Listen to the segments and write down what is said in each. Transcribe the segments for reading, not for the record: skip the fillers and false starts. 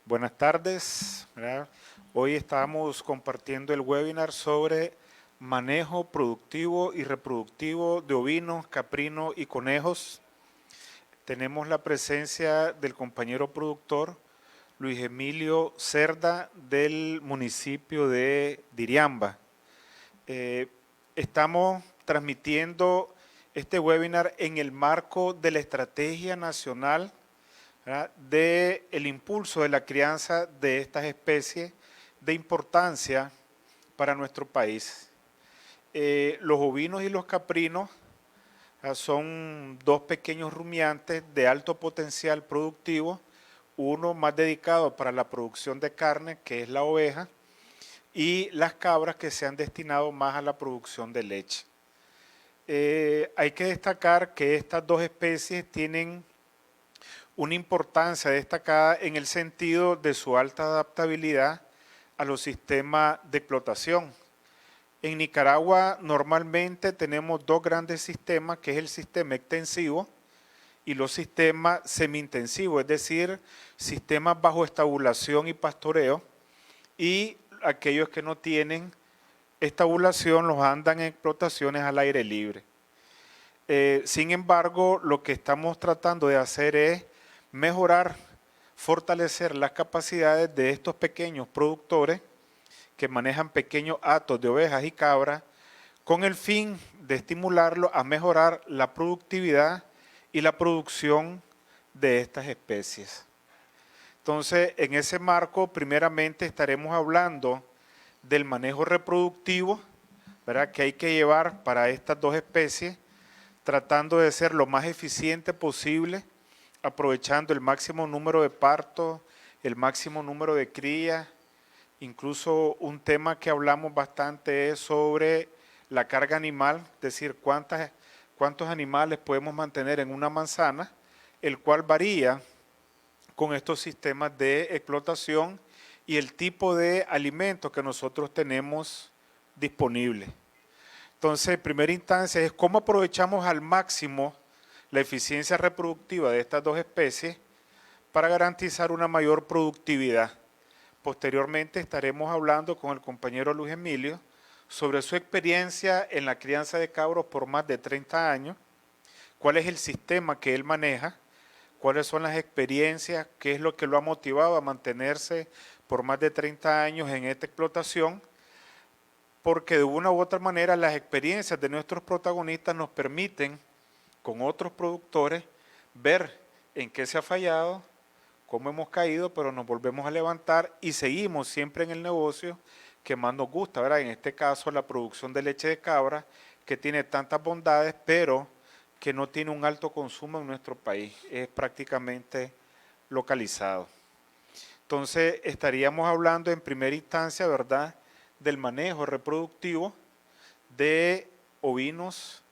Buenas tardes, ¿verdad? Hoy estamos compartiendo el webinar sobre manejo productivo y reproductivo de ovinos, caprinos y conejos. Tenemos la presencia del compañero productor Luis Emilio Cerda del municipio de Diriamba. Estamos transmitiendo este webinar en el marco de la Estrategia Nacional del impulso de la crianza de estas especies de importancia para nuestro país. Los ovinos y los caprinos son dos pequeños rumiantes de alto potencial productivo, uno más dedicado para la producción de carne, que es la oveja, y las cabras que se han destinado más a la producción de leche. Hay que destacar que estas dos especies tienen una importancia destacada en el sentido de su alta adaptabilidad a los sistemas de explotación. En Nicaragua normalmente tenemos dos grandes sistemas, que es el sistema extensivo y los sistemas semi-intensivos, es decir, sistemas bajo estabulación y pastoreo, y aquellos que no tienen estabulación los andan en explotaciones al aire libre. Sin embargo, lo que estamos tratando de hacer es mejorar, fortalecer las capacidades de estos pequeños productores que manejan pequeños hatos de ovejas y cabras con el fin de estimularlos a mejorar la productividad y la producción de estas especies. Entonces, en ese marco, primeramente estaremos hablando del manejo reproductivo, ¿verdad?, que hay que llevar para estas dos especies, tratando de ser lo más eficiente posible, aprovechando el máximo número de partos, el máximo número de crías. Incluso un tema que hablamos bastante es sobre la carga animal, es decir, cuántos animales podemos mantener en una manzana, el cual varía con estos sistemas de explotación y el tipo de alimentos que nosotros tenemos disponible. Entonces, en primera instancia es cómo aprovechamos al máximo la eficiencia reproductiva de estas dos especies para garantizar una mayor productividad. Posteriormente estaremos hablando con el compañero Luis Emilio sobre su experiencia en la crianza de cabros por más de 30 años, cuál es el sistema que él maneja, cuáles son las experiencias, qué es lo que lo ha motivado a mantenerse por más de 30 años en esta explotación, porque de una u otra manera las experiencias de nuestros protagonistas nos permiten, con otros productores, ver en qué se ha fallado, cómo hemos caído, pero nos volvemos a levantar y seguimos siempre en el negocio que más nos gusta, ¿verdad? En este caso, la producción de leche de cabra, que tiene tantas bondades, pero que no tiene un alto consumo en nuestro país, es prácticamente localizado. Entonces, estaríamos hablando en primera instancia, ¿verdad?, del manejo reproductivo de ovinos,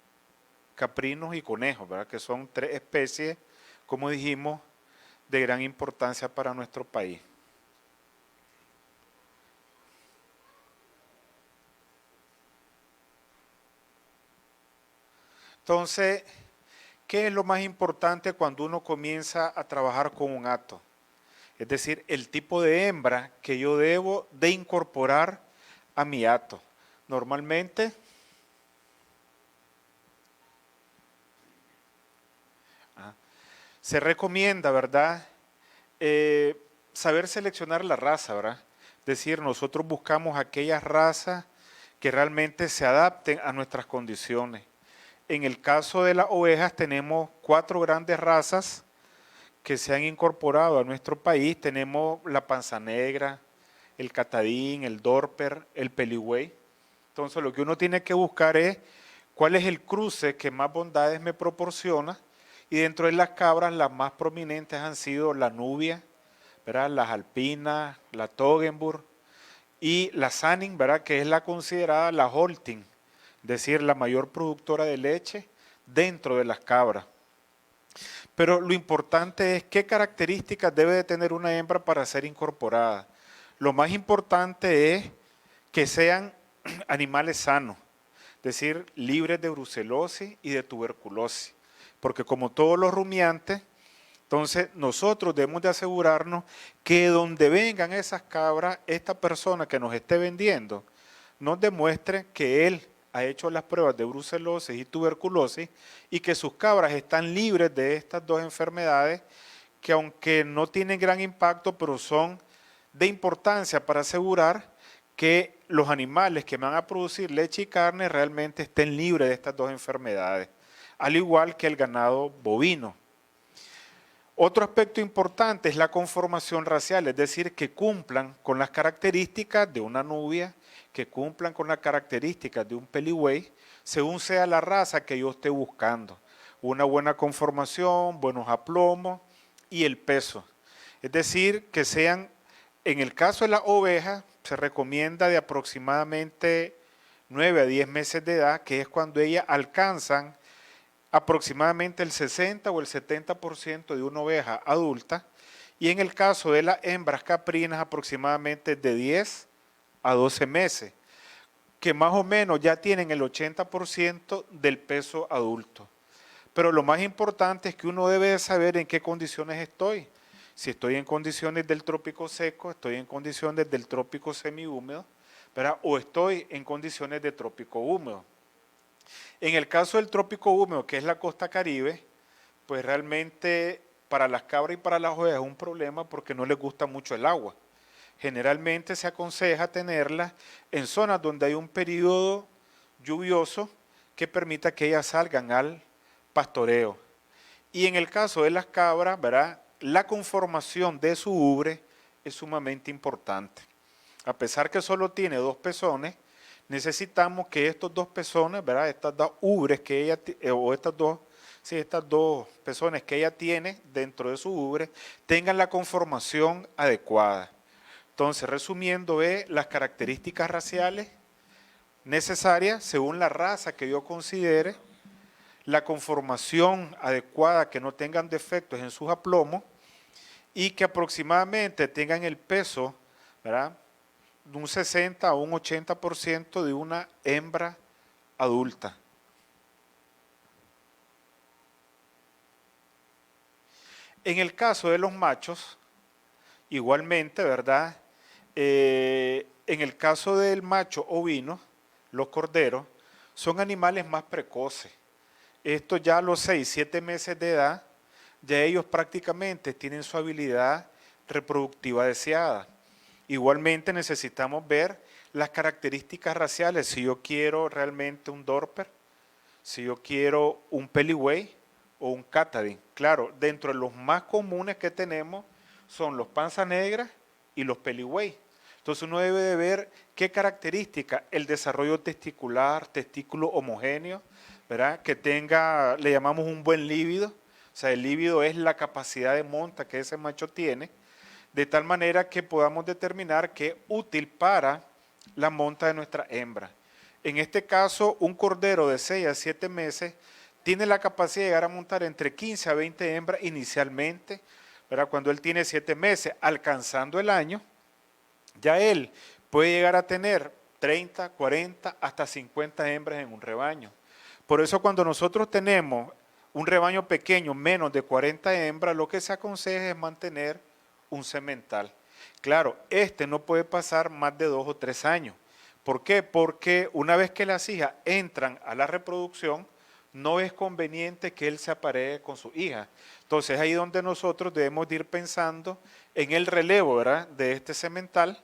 caprinos y conejos, ¿verdad?, que son tres especies, como dijimos, de gran importancia para nuestro país. Entonces, ¿qué es lo más importante cuando uno comienza a trabajar con un hato? Es decir, el tipo de hembra que yo debo de incorporar a mi hato. Normalmente, se recomienda, ¿verdad?, saber seleccionar la raza, ¿verdad? Es decir, nosotros buscamos aquellas razas que realmente se adapten a nuestras condiciones. En el caso de las ovejas tenemos 4 grandes razas que se han incorporado a nuestro país. Tenemos la panza negra, el catadín, el dorper, el peligüey. Entonces lo que uno tiene que buscar es cuál es el cruce que más bondades me proporciona Y dentro de las cabras, las más prominentes han sido la Nubia, ¿verdad? Las Alpinas, la Toggenburg y la Sanning, ¿verdad? Que es la considerada la Holting, es decir, la mayor productora de leche dentro de las cabras. Pero lo importante es qué características debe de tener una hembra para ser incorporada. Lo más importante es que sean animales sanos, es decir, libres de brucelosis y de tuberculosis. Porque como todos los rumiantes, entonces nosotros debemos de asegurarnos que donde vengan esas cabras, esta persona que nos esté vendiendo, nos demuestre que él ha hecho las pruebas de brucelosis y tuberculosis y que sus cabras están libres de estas dos enfermedades que aunque no tienen gran impacto, pero son de importancia para asegurar que los animales que van a producir leche y carne realmente estén libres de estas dos enfermedades, al igual que el ganado bovino. Otro aspecto importante es la conformación racial, es decir, que cumplan con las características de una nubia, que cumplan con las características de un peligüey, según sea la raza que yo esté buscando. Una buena conformación, buenos aplomos y el peso. Es decir, que sean, en el caso de la oveja, se recomienda de aproximadamente 9 a 10 meses de edad, que es cuando ellas alcanzan aproximadamente el 60 o el 70% de una oveja adulta, y en el caso de las hembras caprinas aproximadamente de 10 a 12 meses, que más o menos ya tienen el 80% del peso adulto. Pero lo más importante es que uno debe de saber en qué condiciones estoy. Si estoy en condiciones del trópico seco, estoy en condiciones del trópico semihúmedo, ¿verdad? O estoy en condiciones de trópico húmedo. En el caso del trópico húmedo, que es la costa caribe, pues realmente para las cabras y para las ovejas es un problema porque no les gusta mucho el agua. Generalmente se aconseja tenerlas en zonas donde hay un periodo lluvioso que permita que ellas salgan al pastoreo. Y en el caso de las cabras, ¿verdad? La conformación de su ubre es sumamente importante. A pesar que solo tiene 2 pezones, necesitamos que estos 2 pezones, ¿verdad? Estas 2 ubres que ella, o estas dos pezones que ella tiene dentro de su ubre, tengan la conformación adecuada. Entonces, resumiendo, las características raciales necesarias según la raza que yo considere, la conformación adecuada, que no tengan defectos en sus aplomos y que aproximadamente tengan el peso, ¿verdad?, de un 60 a un 80% de una hembra adulta. En el caso de los machos, igualmente, ¿verdad? En el caso del macho ovino, los corderos, son animales más precoces. Estos ya a los 6, 7 meses de edad, ya ellos prácticamente tienen su habilidad reproductiva deseada. Igualmente necesitamos ver las características raciales, si yo quiero realmente un Dorper, si yo quiero un Peligüey o un Catadín. Claro, dentro de los más comunes que tenemos son los panza negras y los Peligüey. Entonces uno debe de ver qué características, el desarrollo testicular, testículo homogéneo, ¿verdad? Que tenga, le llamamos un buen líbido, o sea, el líbido es la capacidad de monta que ese macho tiene, de tal manera que podamos determinar qué es útil para la monta de nuestra hembra. En este caso, un cordero de 6 a 7 meses tiene la capacidad de llegar a montar entre 15 a 20 hembras inicialmente, ¿verdad? Cuando él tiene 7 meses, alcanzando el año, ya él puede llegar a tener 30, 40, hasta 50 hembras en un rebaño. Por eso cuando nosotros tenemos un rebaño pequeño, menos de 40 hembras, lo que se aconseja es mantener un semental. Claro, este no puede pasar más de 2 o 3 años. ¿Por qué? Porque una vez que las hijas entran a la reproducción, no es conveniente que él se aparee con su hija. Entonces ahí donde nosotros debemos de ir pensando en el relevo, ¿verdad?, de este semental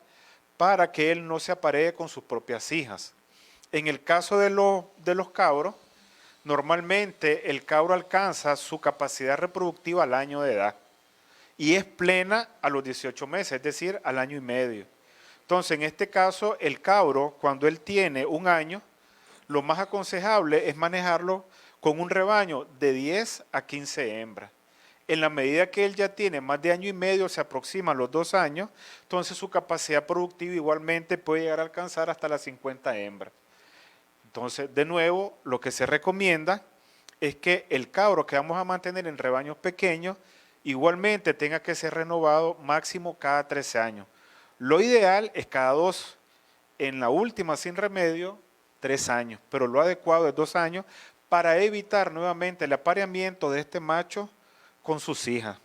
para que él no se aparee con sus propias hijas. En el caso de los cabros, normalmente el cabro alcanza su capacidad reproductiva al año de edad y es plena a los 18 meses, es decir, al año y medio. Entonces, en este caso, el cabro, cuando él tiene un año, lo más aconsejable es manejarlo con un rebaño de 10 a 15 hembras. En la medida que él ya tiene más de año y medio, se aproxima a los 2 años, entonces su capacidad productiva igualmente puede llegar a alcanzar hasta las 50 hembras. Entonces, de nuevo, lo que se recomienda es que el cabro que vamos a mantener en rebaños pequeños igualmente tenga que ser renovado máximo cada 13 años. Lo ideal es cada 2. En la última, sin remedio, 3 años, pero lo adecuado es 2 años para evitar nuevamente el apareamiento de este macho con sus hijas.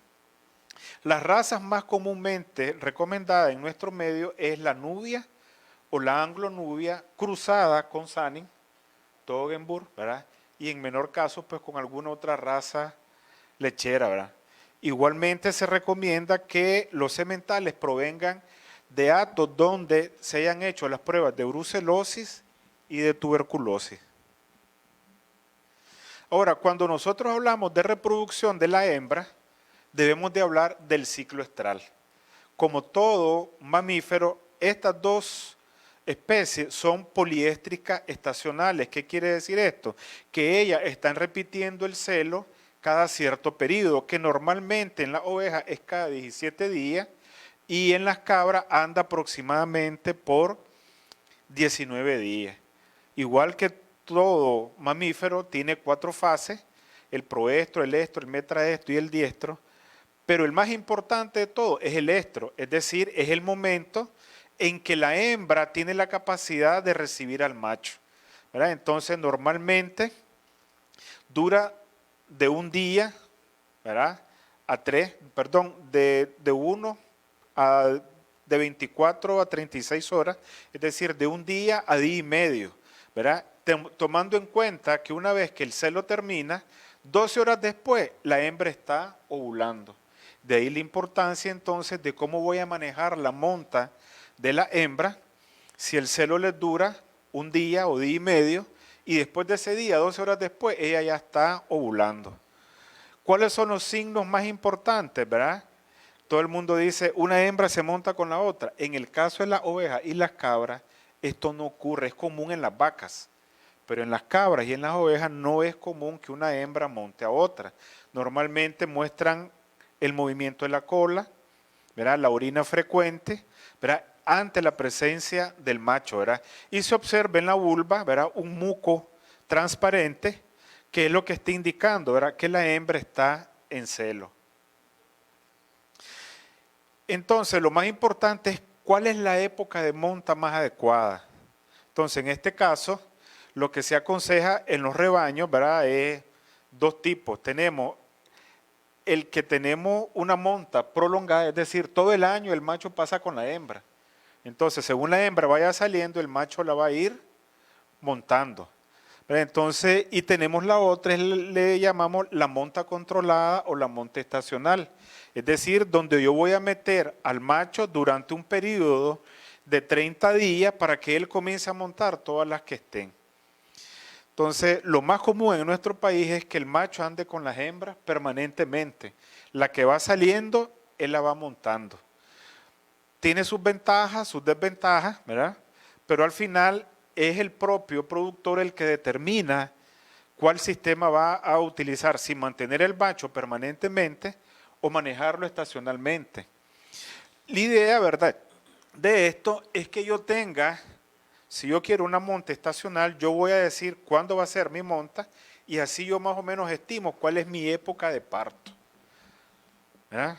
Las razas más comúnmente recomendadas en nuestro medio es la nubia o la anglo-nubia cruzada con Sanin, Toggenburg, ¿verdad? Y en menor caso, pues con alguna otra raza lechera, ¿verdad? Igualmente se recomienda que los sementales provengan de hatos donde se hayan hecho las pruebas de brucelosis y de tuberculosis. Ahora, cuando nosotros hablamos de reproducción de la hembra, debemos de hablar del ciclo estral. Como todo mamífero, estas dos especies son poliéstricas estacionales. ¿Qué quiere decir esto? Que ellas están repitiendo el celo cada cierto periodo, que normalmente en las ovejas es cada 17 días y en las cabras anda aproximadamente por 19 días. Igual que todo mamífero tiene 4 fases, el proestro, el estro, el metraestro y el diestro, pero el más importante de todo es el estro, es decir, es el momento en que la hembra tiene la capacidad de recibir al macho, ¿verdad? Entonces normalmente dura de un día, ¿verdad? A 3, perdón, de 1 a de 24 a 36 horas, es decir, de un día a día y medio, ¿verdad? Tomando en cuenta que una vez que el celo termina, 12 horas después la hembra está ovulando. De ahí la importancia entonces de cómo voy a manejar la monta de la hembra, si el celo les dura un día o día y medio, y después de ese día, 12 horas después, ella ya está ovulando. ¿Cuáles son los signos más importantes, verdad? Todo el mundo dice, una hembra se monta con la otra. En el caso de las ovejas y las cabras, esto no ocurre, es común en las vacas. Pero en las cabras y en las ovejas no es común que una hembra monte a otra. Normalmente muestran el movimiento de la cola, ¿verdad? La orina frecuente, ¿verdad? Ante la presencia del macho, ¿verdad? Y se observa en la vulva, ¿verdad? Un muco transparente, que es lo que está indicando, ¿verdad? Que la hembra está en celo. Entonces, lo más importante es cuál es la época de monta más adecuada. Entonces, en este caso, lo que se aconseja en los rebaños, ¿verdad? Es 2 tipos. Tenemos el que tenemos una monta prolongada, es decir, todo el año el macho pasa con la hembra. Entonces, según la hembra vaya saliendo, el macho la va a ir montando. Entonces, y tenemos la otra, le llamamos la monta controlada o la monta estacional. Es decir, donde yo voy a meter al macho durante un periodo de 30 días para que él comience a montar todas las que estén. Entonces, lo más común en nuestro país es que el macho ande con las hembras permanentemente. La que va saliendo, él la va montando. Tiene sus ventajas, sus desventajas, ¿verdad? Pero al final es el propio productor el que determina cuál sistema va a utilizar, si mantener el macho permanentemente o manejarlo estacionalmente. La idea, ¿verdad?, de esto es que yo tenga, si yo quiero una monta estacional, yo voy a decir cuándo va a ser mi monta y así yo más o menos estimo cuál es mi época de parto, ¿verdad?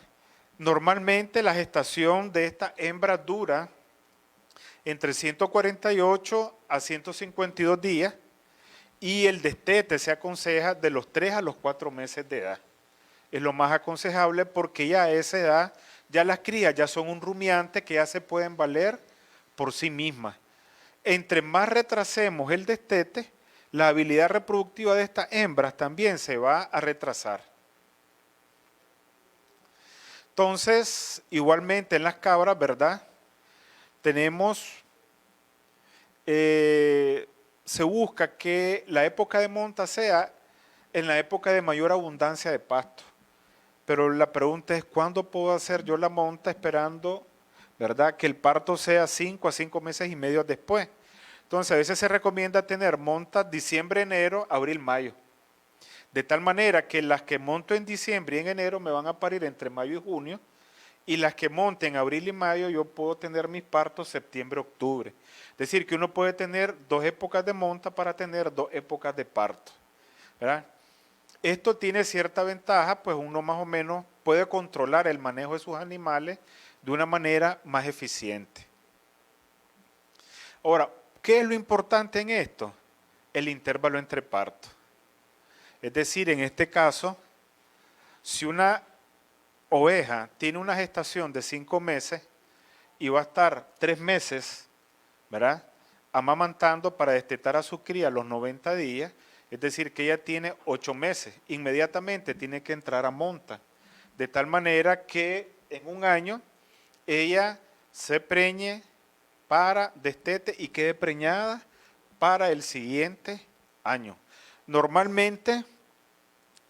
Normalmente la gestación de esta hembra dura entre 148 a 152 días y el destete se aconseja de los 3 a los 4 meses de edad. Es lo más aconsejable porque ya a esa edad, ya las crías ya son un rumiante que ya se pueden valer por sí mismas. Entre más retrasemos el destete, la habilidad reproductiva de estas hembras también se va a retrasar. Entonces, igualmente en las cabras, ¿verdad? Tenemos, se busca que la época de monta sea en la época de mayor abundancia de pasto. Pero la pregunta es, ¿cuándo puedo hacer yo la monta esperando, ¿verdad?, que el parto sea 5 a 5 meses y medio después? Entonces, a veces se recomienda tener montas diciembre, enero, abril, mayo. De tal manera que las que monto en diciembre y en enero me van a parir entre mayo y junio, y las que monte en abril y mayo yo puedo tener mis partos septiembre-octubre. Es decir, que uno puede tener 2 épocas de monta para tener 2 épocas de parto, ¿verdad? Esto tiene cierta ventaja, pues uno más o menos puede controlar el manejo de sus animales de una manera más eficiente. Ahora, ¿qué es lo importante en esto? El intervalo entre partos. Es decir, en este caso, si una oveja tiene una gestación de 5 meses y va a estar 3 meses, ¿verdad?, amamantando para destetar a su cría a los 90 días, es decir, que ella tiene 8 meses, inmediatamente tiene que entrar a monta, de tal manera que en un año ella se preñe para destete y quede preñada para el siguiente año. Normalmente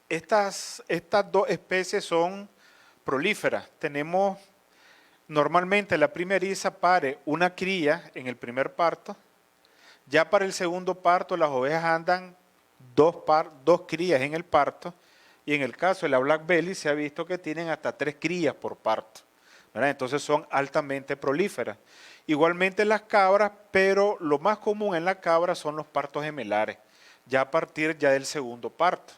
estas 2 especies son prolíferas. Tenemos normalmente la primeriza pare una cría en el primer parto. Ya para el segundo parto las ovejas andan 2 crías en el parto, y en el caso de la Black Belly se ha visto que tienen hasta 3 crías por parto, ¿verdad? Entonces son altamente prolíferas. Igualmente las cabras, pero lo más común en la cabra son los partos gemelares, ya a partir ya del segundo parto.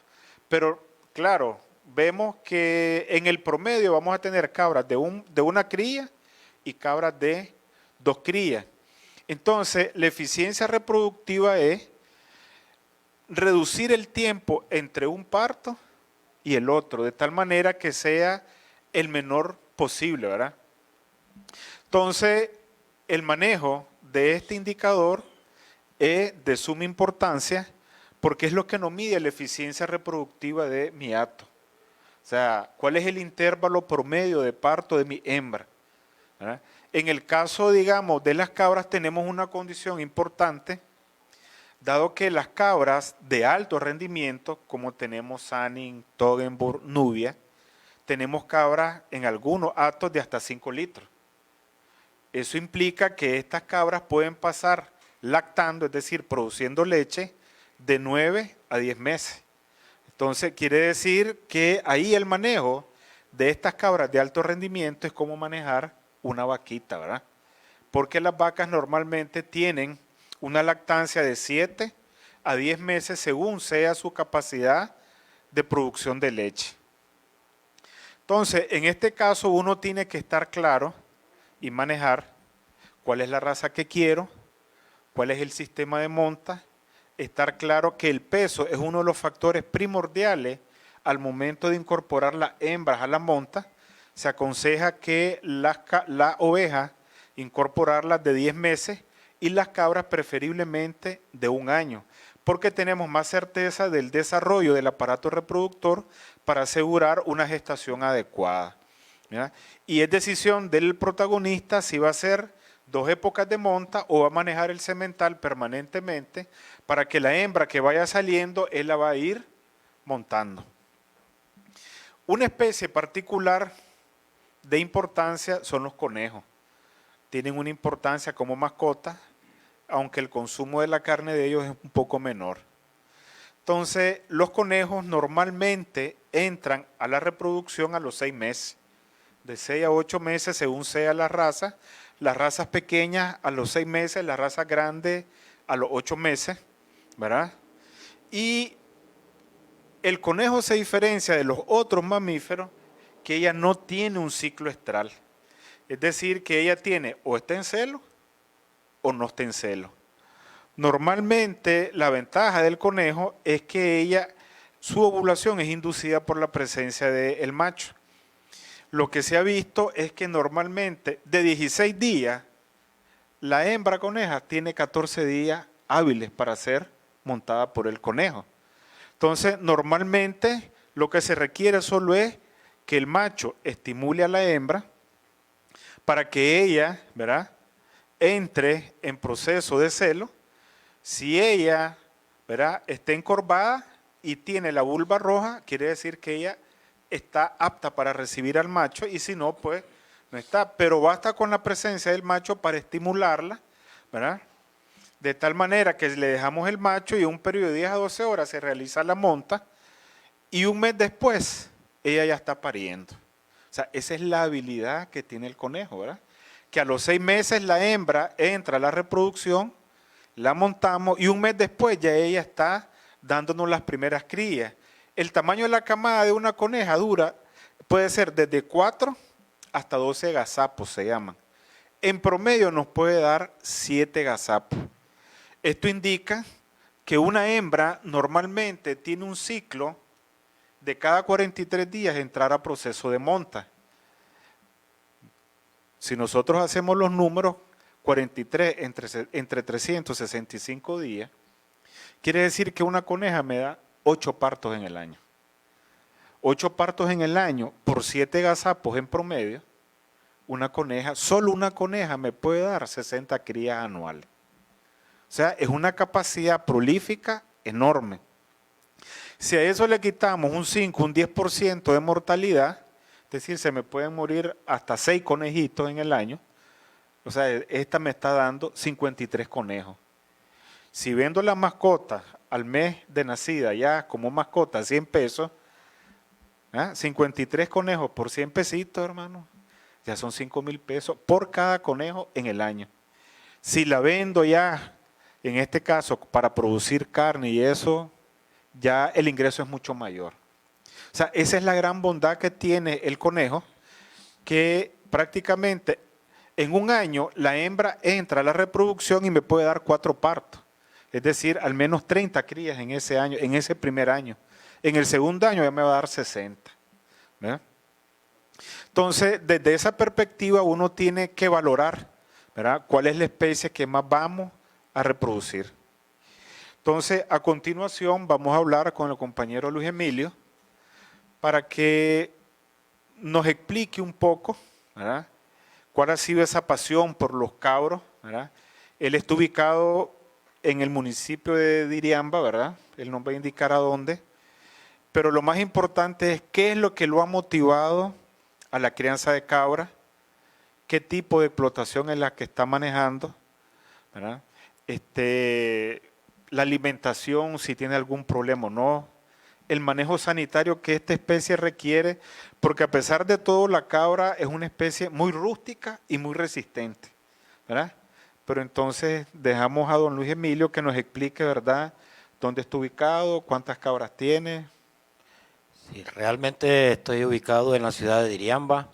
Pero claro, vemos que en el promedio vamos a tener cabras de una cría y cabras de 2 crías. Entonces, la eficiencia reproductiva es reducir el tiempo entre un parto y el otro, de tal manera que sea el menor posible, ¿verdad? Entonces, el manejo de este indicador es de suma importancia porque es lo que nos mide la eficiencia reproductiva de mi hato. O sea, ¿cuál es el intervalo promedio de parto de mi hembra? ¿Verdad? En el caso, digamos, de las cabras tenemos una condición importante, dado que las cabras de alto rendimiento, como tenemos Sanin, Toggenburg, Nubia, tenemos cabras en algunos hatos de hasta 5 litros. Eso implica que estas cabras pueden pasar lactando, es decir, produciendo leche, de 9 a 10 meses. Entonces, quiere decir que ahí el manejo de estas cabras de alto rendimiento es como manejar una vaquita, ¿verdad? Porque las vacas normalmente tienen una lactancia de 7 a 10 meses según sea su capacidad de producción de leche. Entonces, en este caso uno tiene que estar claro y manejar cuál es la raza que quiero, cuál es el sistema de monta, estar claro que el peso es uno de los factores primordiales al momento de incorporar las hembras a la monta. Se aconseja que la oveja incorporarlas de 10 meses y las cabras preferiblemente de 1 año, porque tenemos más certeza del desarrollo del aparato reproductor para asegurar una gestación adecuada, ¿verdad? Y es decisión del protagonista si va a ser 2 épocas de monta o va a manejar el semental permanentemente para que la hembra que vaya saliendo, él la va a ir montando. Una especie particular de importancia son los conejos. Tienen una importancia como mascota, aunque el consumo de la carne de ellos es un poco menor. Entonces, los conejos normalmente entran a la reproducción a los 6 meses, de 6 a 8 meses según sea la raza. Las razas pequeñas a los 6 meses, las razas grandes a los 8 meses, ¿verdad? Y el conejo se diferencia de los otros mamíferos que ella no tiene un ciclo estral. Es decir, que ella tiene o está en celo o no está en celo. Normalmente la ventaja del conejo es que su ovulación es inducida por la presencia del macho. Lo que se ha visto es que normalmente de 16 días, la hembra coneja tiene 14 días hábiles para ser montada por el conejo. Entonces, normalmente lo que se requiere solo es que el macho estimule a la hembra para que ella, ¿verdad?, entre en proceso de celo. Si ella, ¿verdad?, está encorvada y tiene la vulva roja, quiere decir que ella está apta para recibir al macho, y si no, pues no está. Pero basta con la presencia del macho para estimularla, ¿verdad? De tal manera que le dejamos el macho y en un periodo de 10 a 12 horas se realiza la monta y un mes después ella ya está pariendo. O sea, esa es la habilidad que tiene el conejo, ¿verdad? Que a los 6 meses la hembra entra a la reproducción, la montamos y un mes después ya ella está dándonos las primeras crías. El tamaño de la camada de una coneja puede ser desde 4 hasta 12 gazapos se llaman. En promedio nos puede dar 7 gazapos. Esto indica que una hembra normalmente tiene un ciclo de cada 43 días entrar a proceso de monta. Si nosotros hacemos los números, 43 entre 365 días, quiere decir que una coneja me da 8 partos en el año. 8 partos en el año por 7 gazapos en promedio, solo una coneja me puede dar 60 crías anuales. O sea, es una capacidad prolífica enorme. Si a eso le quitamos un 5, un 10% de mortalidad, es decir, se me pueden morir hasta 6 conejitos en el año, o sea, esta me está dando 53 conejos. Si vendo la mascota al mes de nacida ya como mascota 100 pesos, 53 conejos por 100 pesitos, hermano, ya son 5,000 pesos por cada conejo en el año. Si la vendo ya, en este caso, para producir carne y eso, ya el ingreso es mucho mayor. O sea, esa es la gran bondad que tiene el conejo, que prácticamente en un año la hembra entra a la reproducción y me puede dar 4 partos. Es decir, al menos 30 crías en ese año, en ese primer año. En el segundo año ya me va a dar 60. ¿Verdad? Entonces, desde esa perspectiva uno tiene que valorar, ¿verdad?, cuál es la especie que más vamos a reproducir. Entonces, a continuación vamos a hablar con el compañero Luis Emilio para que nos explique un poco, ¿verdad?, cuál ha sido esa pasión por los cabros, ¿verdad? Él está ubicado en el municipio de Diriamba, ¿verdad? Él nos va a indicar a dónde. Pero lo más importante es qué es lo que lo ha motivado a la crianza de cabras, qué tipo de explotación es la que está manejando, ¿verdad? La alimentación, si tiene algún problema o no, el manejo sanitario que esta especie requiere, porque a pesar de todo la cabra es una especie muy rústica y muy resistente, ¿verdad? Pero entonces dejamos a don Luis Emilio que nos explique, ¿verdad?, dónde está ubicado, cuántas cabras tiene. Sí, realmente estoy ubicado en la ciudad de Diriamba,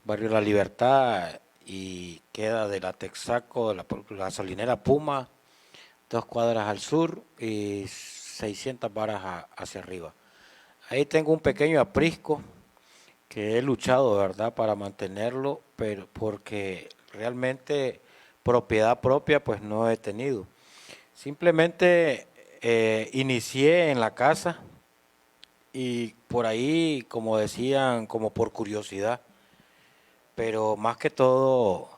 barrio La Libertad, y queda de la Texaco, de la gasolinera Puma, 2 cuadras al sur y 600 varas hacia arriba. Ahí tengo un pequeño aprisco que he luchado, ¿verdad?, para mantenerlo, pero porque realmente propiedad propia pues no he tenido. Simplemente inicié en la casa y por ahí, como decían, como por curiosidad, pero más que todo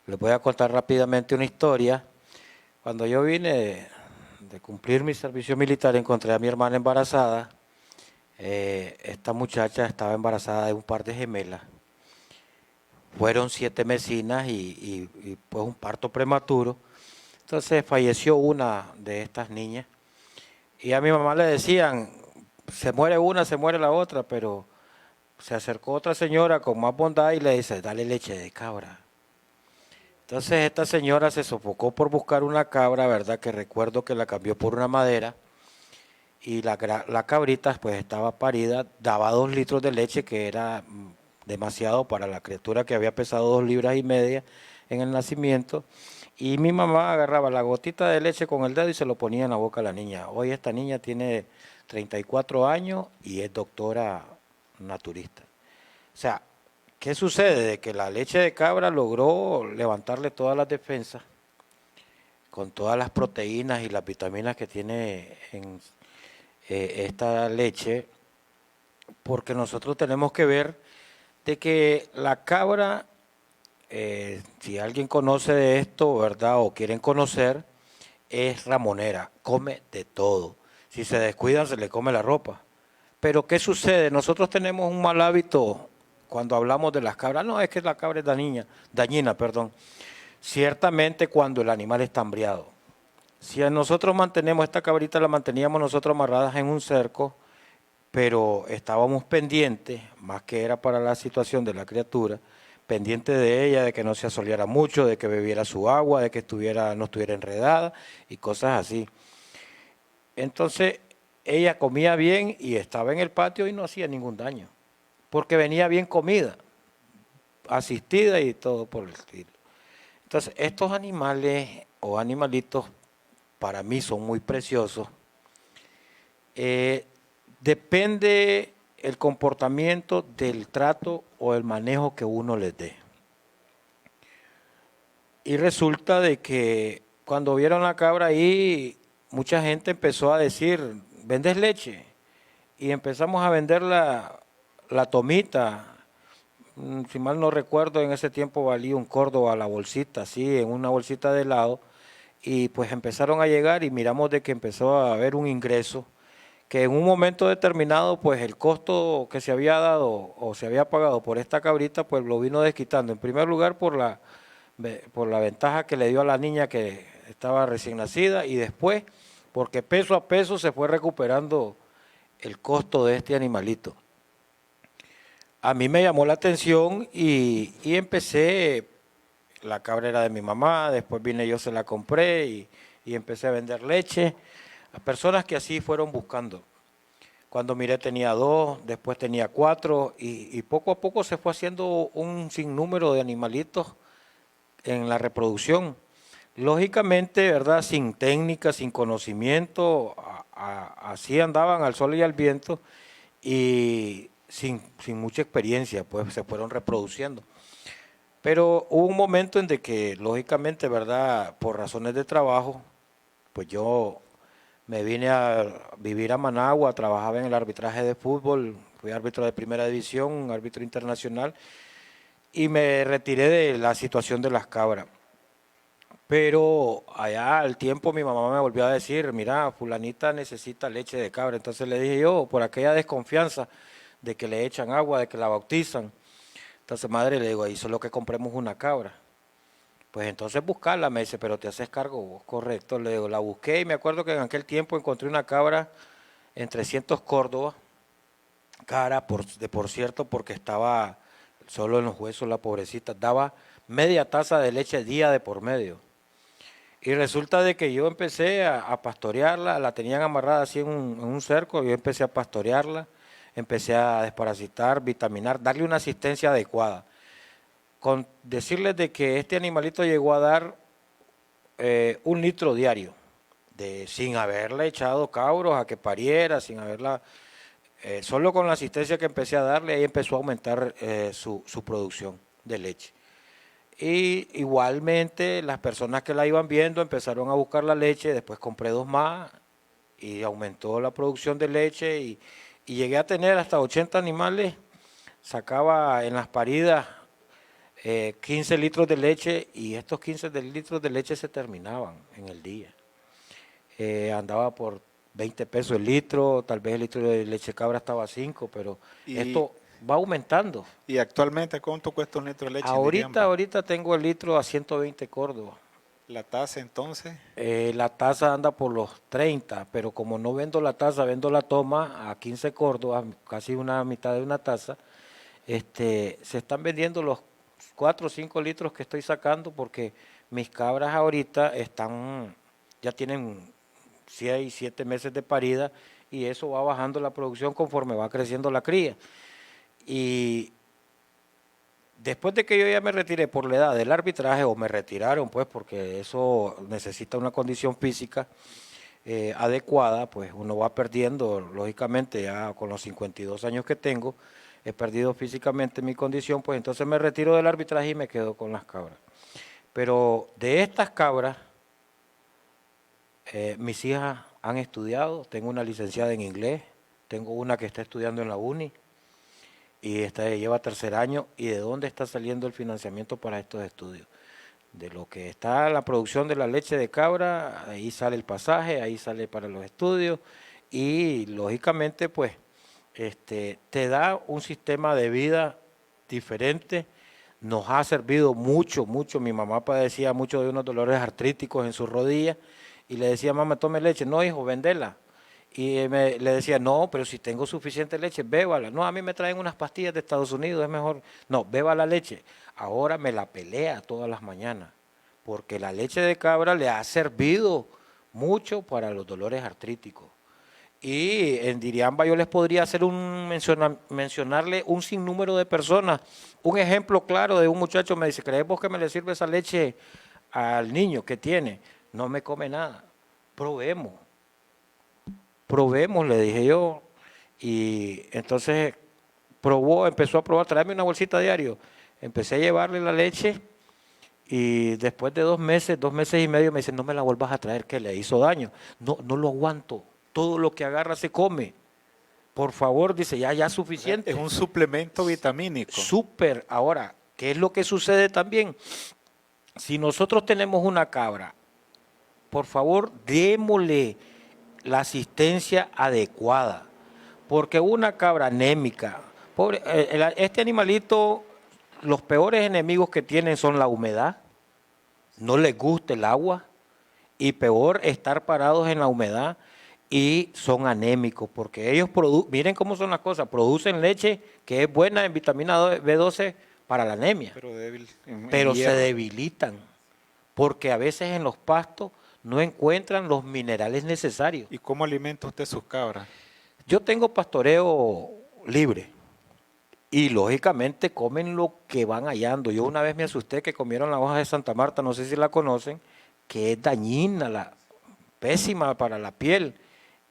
les voy a contar rápidamente una historia. Cuando yo vine de cumplir mi servicio militar, encontré a mi hermana embarazada. Esta muchacha estaba embarazada de un par de gemelas. Fueron 7 mesinas y pues un parto prematuro. Entonces falleció una de estas niñas. Y a mi mamá le decían, se muere una, se muere la otra, pero se acercó otra señora con más bondad y le dice, dale leche de cabra. Entonces esta señora se sofocó por buscar una cabra, ¿verdad?, que recuerdo que la cambió por una madera, y la cabrita pues estaba parida, daba 2 litros de leche, que era demasiado para la criatura que había pesado 2,5 libras en el nacimiento, y mi mamá agarraba la gotita de leche con el dedo y se lo ponía en la boca a la niña. Hoy esta niña tiene 34 años y es doctora naturista. O sea, ¿qué sucede? De que la leche de cabra logró levantarle todas las defensas, con todas las proteínas y las vitaminas que tiene en esta leche, porque nosotros tenemos que ver de que la cabra, si alguien conoce de esto, ¿verdad?, o quieren conocer, es ramonera, come de todo. Si se descuidan, se le come la ropa. Pero ¿qué sucede? Nosotros tenemos un mal hábito cuando hablamos de las cabras. No, es que la cabra es dañina. Ciertamente cuando el animal está hambriado. Si nosotros mantenemos esta cabrita, la manteníamos nosotros amarradas en un cerco, pero estábamos pendientes, más que era para la situación de la criatura, pendientes de ella, de que no se asoleara mucho, de que bebiera su agua, de que no estuviera enredada y cosas así. Entonces, ella comía bien y estaba en el patio y no hacía ningún daño, porque venía bien comida, asistida y todo por el estilo. Entonces, estos animales o animalitos para mí son muy preciosos. Depende el comportamiento del trato o el manejo que uno les dé. Y resulta de que cuando vieron la cabra ahí, mucha gente empezó a decir, ¿vendes leche? Y empezamos a vender la tomita. Si mal no recuerdo, en ese tiempo valía un Córdoba la bolsita, así, en una bolsita de helado. Y pues empezaron a llegar y miramos de que empezó a haber un ingreso que en un momento determinado, pues el costo que se había dado o se había pagado por esta cabrita, pues lo vino desquitando. En primer lugar, por la ventaja que le dio a la niña que estaba recién nacida y después, porque peso a peso se fue recuperando el costo de este animalito. A mí me llamó la atención y empecé, la cabra era de mi mamá, después vine yo se la compré y empecé a vender leche a personas que así fueron buscando. Cuando miré tenía 2, después tenía 4 y poco a poco se fue haciendo un sinnúmero de animalitos en la reproducción. Lógicamente, ¿verdad? Sin técnica, sin conocimiento, así andaban al sol y al viento y sin mucha experiencia, pues se fueron reproduciendo. Pero hubo un momento en de que, lógicamente, ¿verdad? Por razones de trabajo, pues yo me vine a vivir a Managua, trabajaba en el arbitraje de fútbol, fui árbitro de primera división, árbitro internacional, y me retiré de la situación de las cabras. Pero allá al tiempo mi mamá me volvió a decir, mira, fulanita necesita leche de cabra. Entonces le dije yo, por aquella desconfianza de que le echan agua, de que la bautizan. Entonces, madre, le digo, ahí solo que compremos una cabra. Pues entonces buscarla, me dice, pero te haces cargo vos, correcto. Le digo, la busqué y me acuerdo que en aquel tiempo encontré una cabra en 300 Córdoba, cara, por cierto, porque estaba solo en los huesos la pobrecita, daba media taza de leche día de por medio. Y resulta de que yo empecé a pastorearla, la tenían amarrada así en un cerco, yo empecé a pastorearla, empecé a desparasitar, vitaminar, darle una asistencia adecuada. Con decirles de que este animalito llegó a dar 1 litro diario, sin haberle echado cabros a que pariera, sin haberla, solo con la asistencia que empecé a darle, ahí empezó a aumentar su producción de leche. Y igualmente las personas que la iban viendo empezaron a buscar la leche, después compré 2 más y aumentó la producción de leche y llegué a tener hasta 80 animales, sacaba en las paridas 15 litros de leche y estos 15 litros de leche se terminaban en el día. Andaba por 20 pesos el litro, tal vez el litro de leche cabra estaba a 5, pero esto va aumentando. ¿Y actualmente cuánto cuesta un litro de leche en Diriamba? Ahorita tengo el litro a 120 Córdoba. ¿La tasa entonces? La tasa anda por los 30, pero como no vendo la tasa, vendo la toma a 15 Córdoba, casi una mitad de una taza, se están vendiendo los 4 o 5 litros que estoy sacando porque mis cabras ahorita ya tienen 6, 7 meses de parida y eso va bajando la producción conforme va creciendo la cría. Y después de que yo ya me retiré por la edad del arbitraje, o me retiraron pues porque eso necesita una condición física adecuada, pues uno va perdiendo, lógicamente ya con los 52 años que tengo, he perdido físicamente mi condición, pues entonces me retiro del arbitraje y me quedo con las cabras. Pero de estas cabras, mis hijas han estudiado, tengo una licenciada en inglés, tengo una que está estudiando en la uni y esta lleva 3er año. ¿Y de dónde está saliendo el financiamiento para estos estudios? De lo que está la producción de la leche de cabra, ahí sale el pasaje, ahí sale para los estudios y lógicamente pues te da un sistema de vida diferente. Nos ha servido mucho, mucho. Mi mamá padecía mucho de unos dolores artríticos en sus rodillas y le decía, mamá, tome leche. No, hijo, vendela. Y le decía, no, pero si tengo suficiente leche, bébala. No, a mí me traen unas pastillas de Estados Unidos, es mejor. No, beba la leche. Ahora me la pelea todas las mañanas, porque la leche de cabra le ha servido mucho para los dolores artríticos. Y en Diriamba yo les podría hacer mencionarle un sinnúmero de personas. Un ejemplo claro de un muchacho me dice, ¿crees vos que me le sirve esa leche al niño que tiene? No me come nada. Probemos, le dije yo. Y entonces empezó a probar, traerme una bolsita diario. Empecé a llevarle la leche y después de 2 meses y medio me dice, no me la vuelvas a traer, que le hizo daño. No, no lo aguanto. Todo lo que agarra se come. Por favor, dice, ya es suficiente. Es un suplemento vitamínico. Súper. Ahora, ¿qué es lo que sucede también? Si nosotros tenemos una cabra, por favor, démosle la asistencia adecuada. Porque una cabra anémica, este animalito, los peores enemigos que tienen son la humedad, no les gusta el agua y peor estar parados en la humedad y son anémicos porque ellos miren cómo son las cosas, producen leche que es buena en vitamina B12 para la anemia, pero débil pero se debilitan porque a veces en los pastos no encuentran los minerales necesarios. ¿Y cómo alimenta usted sus cabras? Yo tengo pastoreo libre y lógicamente comen lo que van hallando. Yo una vez me asusté que comieron la hoja de Santa Marta, no sé si la conocen, que es dañina, pésima para la piel.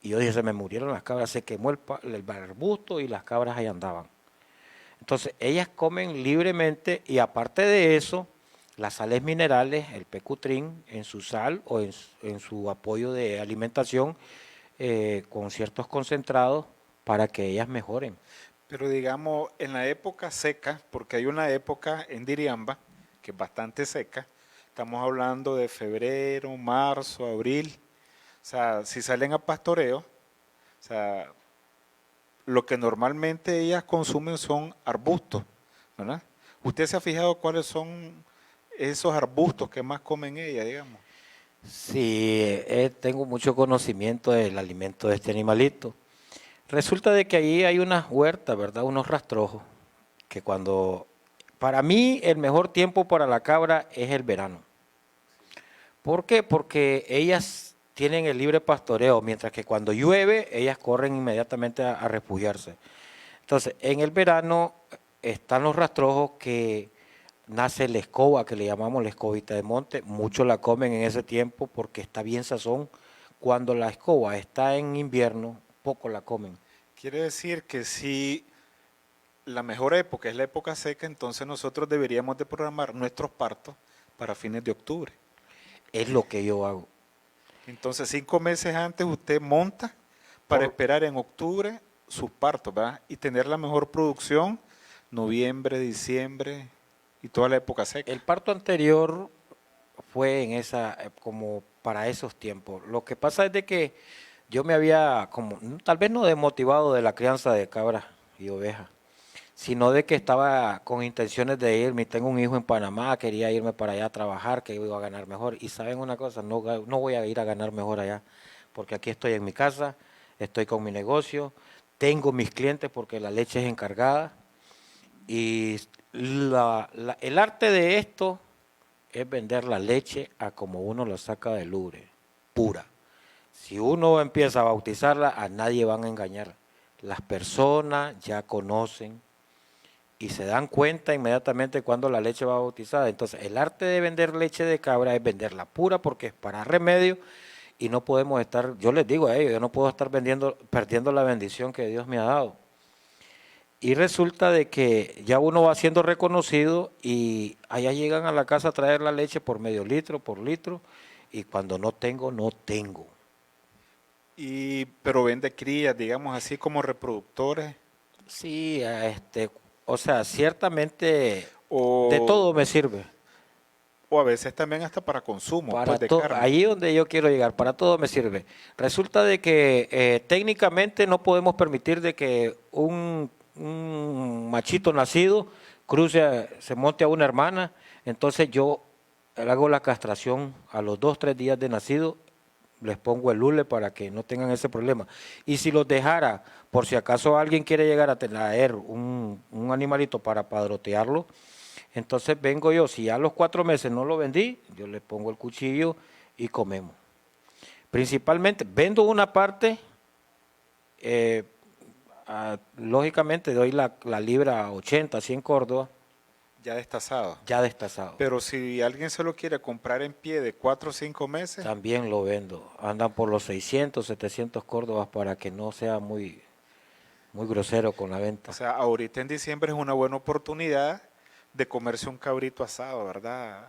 Y yo dije, se me murieron las cabras, se quemó el arbusto y las cabras ahí andaban. Entonces, ellas comen libremente y aparte de eso, las sales minerales, el pecutrín en su sal o en su apoyo de alimentación con ciertos concentrados para que ellas mejoren. Pero digamos, en la época seca, porque hay una época en Diriamba que es bastante seca, estamos hablando de febrero, marzo, abril, o sea, si salen a pastoreo, o sea, lo que normalmente ellas consumen son arbustos, ¿verdad? ¿Usted se ha fijado cuáles son esos arbustos que más comen ellas, digamos? Sí, tengo mucho conocimiento del alimento de este animalito. Resulta de que ahí hay unas huertas, ¿verdad? Unos rastrojos, que para mí el mejor tiempo para la cabra es el verano. ¿Por qué? Porque ellas tienen el libre pastoreo, mientras que cuando llueve, ellas corren inmediatamente a refugiarse. Entonces, en el verano están los rastrojos que nace la escoba, que le llamamos la escobita de monte. Muchos la comen en ese tiempo porque está bien sazón. Cuando la escoba está en invierno, poco la comen. Quiere decir que si la mejor época es la época seca, entonces nosotros deberíamos de programar nuestros partos para fines de octubre. Es lo que yo hago. Entonces 5 meses antes usted monta para esperar en octubre sus partos, ¿verdad? Y tener la mejor producción noviembre, diciembre y toda la época seca. El parto anterior fue como para esos tiempos. Lo que pasa es de que yo me había tal vez no desmotivado de la crianza de cabras y ovejas, sino de que estaba con intenciones de irme. Tengo un hijo en Panamá, quería irme para allá a trabajar, que iba a ganar mejor. Y saben una cosa, no voy a ir a ganar mejor allá, porque aquí estoy en mi casa, estoy con mi negocio, tengo mis clientes porque la leche es encargada. Y el arte de esto es vender la leche a como uno la saca del ubre, pura. Si uno empieza a bautizarla, a nadie van a engañar. Las personas ya conocen y se dan cuenta inmediatamente cuando la leche va bautizada. Entonces, el arte de vender leche de cabra es venderla pura porque es para remedio y no podemos estar, yo les digo a ellos, yo no puedo estar perdiendo la bendición que Dios me ha dado. Y resulta de que ya uno va siendo reconocido y allá llegan a la casa a traer la leche por medio litro, por litro, y cuando no tengo, no tengo. Pero vende crías, digamos así como reproductores. Sí, o sea, ciertamente de todo me sirve. O a veces también hasta para consumo, Para pues, de carne. ahí donde yo quiero llegar, para todo me sirve. Resulta de que técnicamente no podemos permitir de que un machito nacido se monte a una hermana, entonces yo le hago la castración a los 2, 3 días de nacido, les pongo el hule para que no tengan ese problema. Y si los dejara, por si acaso alguien quiere llegar a traer un animalito para padrotearlo, entonces vengo yo, si ya a los 4 meses no lo vendí, yo le pongo el cuchillo y comemos. Principalmente, vendo una parte, lógicamente doy la libra a 80, 100 Córdoba, Ya destazado. ya destazado. Pero si alguien se lo quiere comprar en pie de 4 o 5 meses, También lo vendo. Andan por los 600, 700 Córdobas para que no sea muy grosero con la venta. o sea, ahorita en diciembre es una buena oportunidad de comerse un cabrito asado, ¿verdad?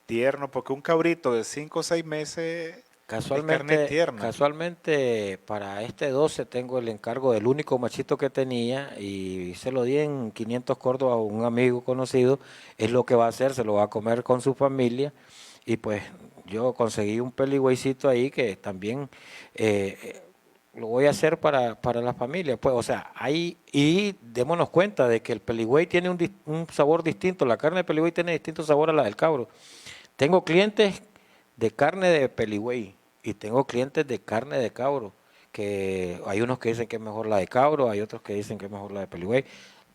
Tierno, porque un cabrito de 5 o 6 meses es carne tierna. Casualmente para este 12 tengo el encargo del único machito que tenía y se lo di en 500 Córdobas a un amigo conocido. Es lo que va a hacer, se lo va a comer con su familia y pues yo conseguí un peligüeycito ahí que también lo voy a hacer para la familia. Pues, o sea, ahí, y démonos cuenta de que el peligüey tiene un sabor distinto, la carne de peligüey tiene distinto sabor a la del cabro. Tengo clientes de carne de peligüey y tengo clientes de carne de cabro, que hay unos que dicen que es mejor la de cabro, hay otros que dicen que es mejor la de peligüey,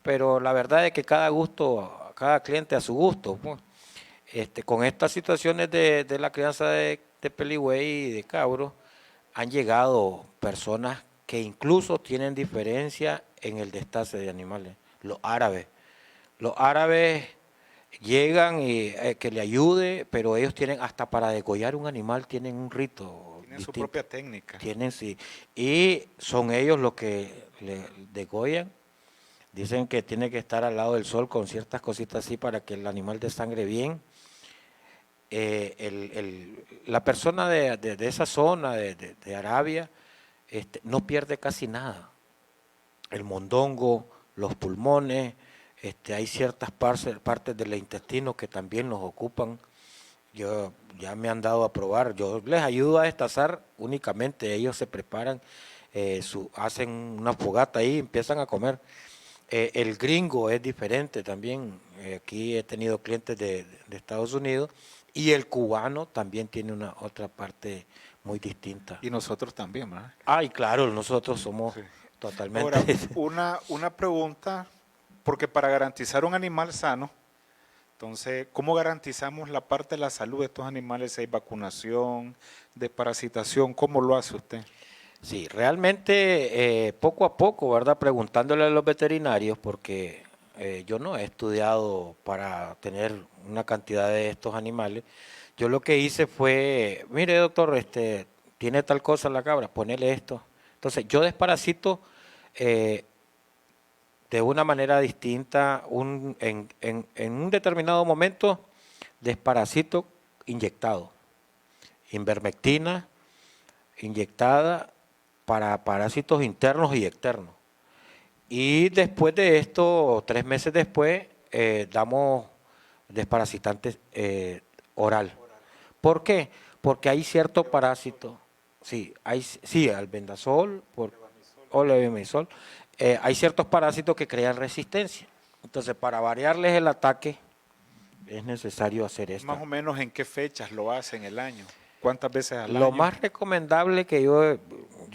pero la verdad es que cada gusto, cada cliente a su gusto, pues. Con estas situaciones de la crianza de peligüey y de cabro, han llegado personas que incluso tienen diferencia en el destace de animales, los árabes. Los árabes llegan y que le ayude, pero ellos tienen, hasta para degollar un animal, tienen un rito Tienen su distinto. propia técnica. Tienen, sí. Y son ellos los que le degollan. Dicen que tiene que estar al lado del sol con ciertas cositas así para que el animal desangre bien. La persona de esa zona, de Arabia, no pierde casi nada. El mondongo, los pulmones, hay ciertas partes del intestino que también nos ocupan. Yo ya me han dado a probar, yo les ayudo a destazar únicamente, ellos se preparan, hacen una fogata ahí, empiezan a comer. El gringo es diferente también, aquí he tenido clientes de Estados Unidos y el cubano también tiene una otra parte muy distinta. Y nosotros también, ¿verdad? Ay, claro, nosotros somos Sí. totalmente... Ahora, una pregunta, porque para garantizar un animal sano, entonces, ¿cómo garantizamos la parte de la salud de estos animales? Si hay vacunación, desparasitación, ¿cómo lo hace usted? Sí, realmente poco a poco, ¿verdad? Preguntándole a los veterinarios, porque yo no he estudiado para tener una cantidad de estos animales. Yo lo que hice fue, mire doctor, tiene tal cosa la cabra, ponele esto. Entonces, yo desparasito eh, de una manera distinta, en un determinado momento, desparasito inyectado, invermectina inyectada para parásitos internos y externos. Y después de esto, 3 meses después, damos desparasitantes oral. ¿Por qué? Porque hay cierto parásito, sí, albendazol o levamisol, hay ciertos parásitos que crean resistencia. Entonces, para variarles el ataque, es necesario hacer Más esto. o menos en qué fechas lo hace en el año, cuántas veces al Lo año, más recomendable que yo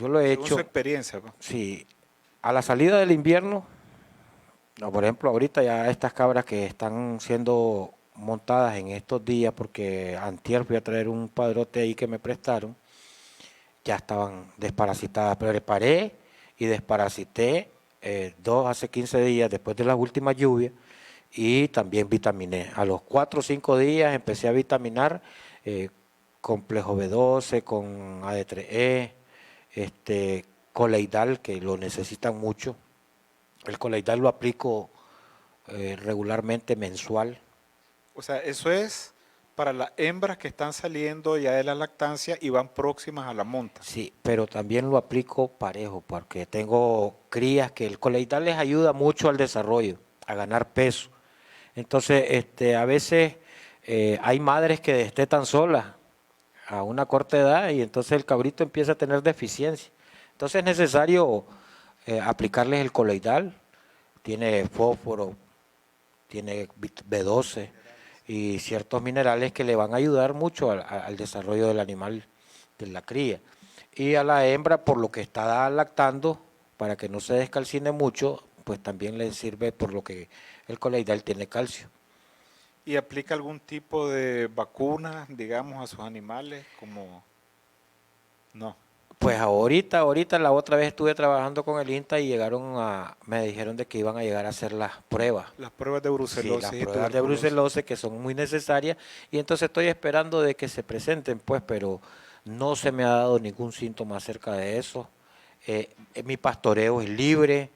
lo he según su hecho, experiencia, pues. sí, a la salida del invierno, no, por ejemplo, ahorita ya estas cabras que están siendo montadas en estos días, porque antier fui a traer un padrote ahí que me prestaron, ya estaban desparasitadas. Preparé y desparasité 2 hace 15 días después de las últimas lluvias y también vitaminé. A los 4 o 5 días empecé a vitaminar complejo B12 con AD3E, coleidal, que lo necesitan mucho. El coleidal lo aplico regularmente mensual. O sea, eso es para las hembras que están saliendo ya de la lactancia y van próximas a la monta. Sí, pero también lo aplico parejo porque tengo crías que el coleidal les ayuda mucho al desarrollo, a ganar peso. Entonces, a veces hay madres que destetan solas a una corta edad y entonces el cabrito empieza a tener deficiencia. Entonces es necesario aplicarles el coleidal, tiene fósforo, tiene B12 y ciertos minerales que le van a ayudar mucho al desarrollo del animal de la cría. Y a la hembra, por lo que está lactando, para que no se descalcine mucho, pues también le sirve por lo que el coleidal tiene calcio. ¿Y aplica algún tipo de vacuna, digamos, a sus animales? Como no, Pues ahorita la otra vez estuve trabajando con el INTA y me dijeron de que iban a llegar a hacer las pruebas. las pruebas de Sí, las brucelosis y pruebas de tuberculosis. brucelosis que son muy necesarias y entonces estoy esperando de que se presenten, pues, pero no se me ha dado ningún síntoma acerca de eso. Mi pastoreo es libre,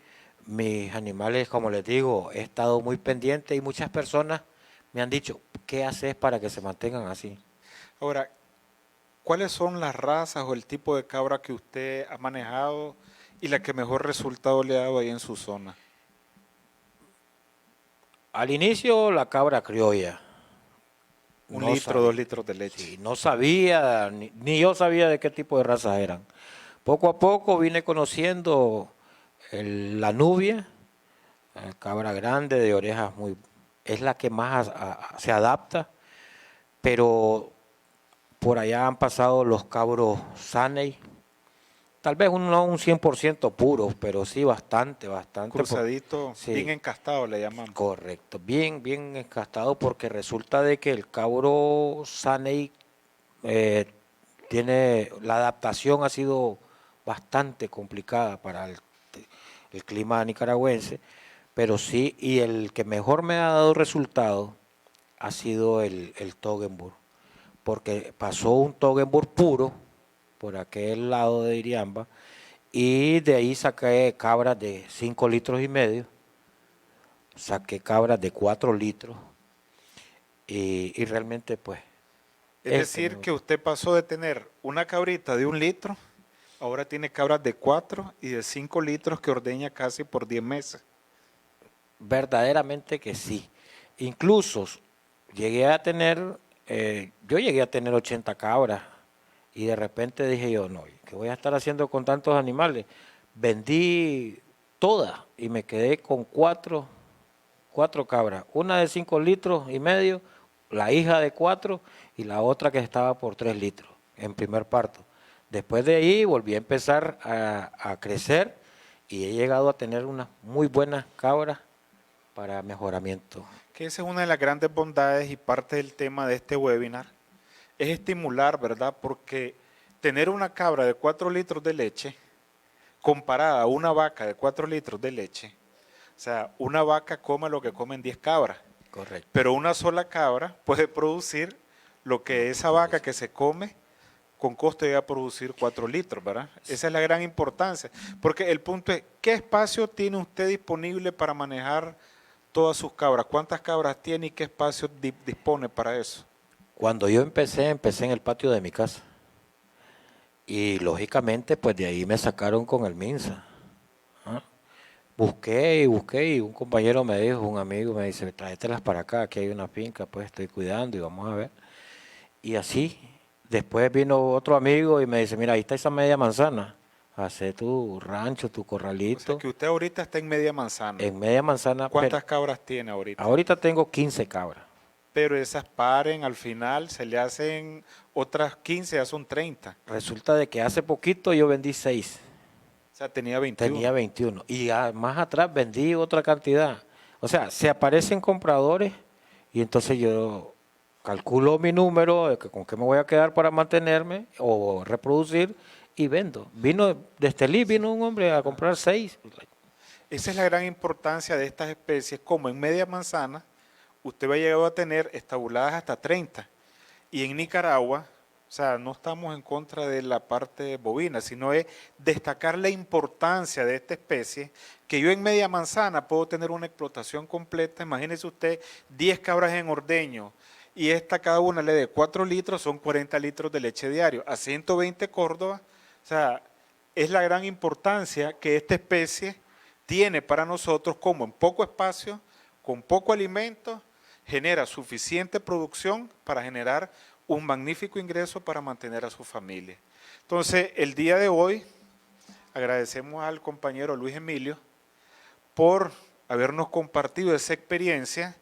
mis animales, como les digo, he estado muy pendiente y muchas personas me han dicho, ¿qué haces para que se mantengan así? Ahora, ¿cuáles son las razas o el tipo de cabra que usted ha manejado y la que mejor resultado le ha dado ahí en su zona? Al inicio la cabra criolla, Un no litro, dos sabía, litros de leche. sí, no sabía, ni yo sabía de qué tipo de razas eran. Poco a poco vine conociendo la nubia, cabra grande de orejas muy, es la que más se adapta, pero por allá han pasado los cabros Saney, tal vez no un 100% puros, pero sí bastante, Cruzadito, bien sí, encastado le llamamos. correcto, bien encastado porque resulta de que el cabro Saney eh, la adaptación ha sido bastante complicada para el clima nicaragüense, pero sí, y el que mejor me ha dado resultado ha sido el Toggenburg, porque pasó un Toggenburg puro por aquel lado de Iriamba, y de ahí saqué cabras de 5 litros y medio, saqué cabras de 4 litros, y realmente pues Es decir, que usted pasó de tener una cabrita de 1 litro, ahora tiene cabras de 4 y de 5 litros que ordeña casi por 10 meses. verdaderamente que sí. Incluso llegué a tener, yo llegué a tener 80 cabras y de repente dije yo, no, ¿qué voy a estar haciendo con tantos animales? Vendí todas y me quedé con cuatro cabras, una de 5 litros y medio, la hija de 4 y la otra que estaba por 3 litros en primer parto. Después de ahí volví a empezar a crecer y he llegado a tener unas muy buenas cabras para mejoramiento. Que esa es una de las grandes bondades y parte del tema de este webinar, es estimular, ¿verdad? Porque tener una cabra de 4 litros de leche comparada a una vaca de 4 litros de leche, o sea, una vaca come lo que comen 10 cabras, Correcto. pero una sola cabra puede producir lo Lo que que esa vaca produce. que se come con costo llega a producir 4 litros, ¿verdad? Esa es la gran importancia, porque el punto es, ¿qué espacio tiene usted disponible para manejar todas sus cabras? ¿Cuántas cabras tiene y qué espacio dispone para eso? Cuando yo empecé en el patio de mi casa. Y lógicamente, pues de ahí me sacaron con el MINSA. ¿Ah? Busqué y un compañero me dijo, un amigo me dice, tráetelas para acá, aquí hay una finca, pues estoy cuidando y vamos a ver. Y así, después vino otro amigo y me dice, mira, ahí está esa media manzana, hace tu rancho, tu O sea corralito, que usted ahorita está en media manzana. en media manzana, pero ¿Cuántas cabras tiene ahorita? ahorita tengo 15 cabras. Pero esas paren al final, se le hacen otras 15, ya son 30. Resulta de que hace poquito yo vendí 6. O sea, tenía 21. Tenía 21 y más atrás vendí otra cantidad. O sea, se aparecen compradores y entonces yo calculo mi número, de que con qué me voy a quedar para mantenerme o reproducir y vendo. Vino de Estelí, vino un hombre a comprar 6. Esa es la gran importancia de estas especies, como en media manzana, usted va a llegar a tener estabuladas hasta 30. Y en Nicaragua, o sea, no estamos en contra de la parte bovina, sino es destacar la importancia de esta especie, que yo en media manzana puedo tener una explotación completa. Imagínese usted 10 cabras en ordeño y esta cada una le dé 4 litros, son 40 litros de leche diario, a 120 Córdoba. O sea, es la gran importancia que esta especie tiene para nosotros, como en poco espacio, con poco alimento, genera suficiente producción para generar un magnífico ingreso para mantener a su familia. Entonces, el día de hoy agradecemos al compañero Luis Emilio por habernos compartido esa experiencia,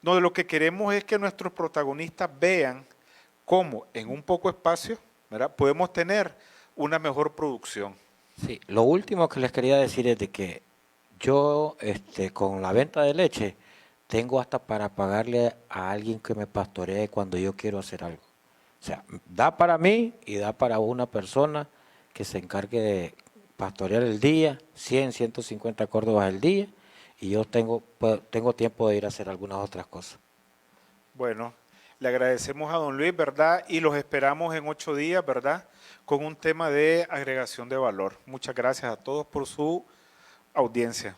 donde lo que queremos es que nuestros protagonistas vean cómo en un poco espacio ¿verdad? Podemos tener una mejor producción. Sí, lo último que les quería decir es de que yo, con la venta de leche, tengo hasta para pagarle a alguien que me pastoree cuando yo quiero hacer algo. O sea, da para mí y da para una persona que se encargue de pastorear el día, 100, 150 córdobas al día, y yo tengo tiempo de ir a hacer algunas otras cosas. Bueno, le agradecemos a don Luis, ¿verdad? Y los esperamos en 8 días, ¿verdad? Con un tema de agregación de valor. Muchas gracias a todos por su audiencia.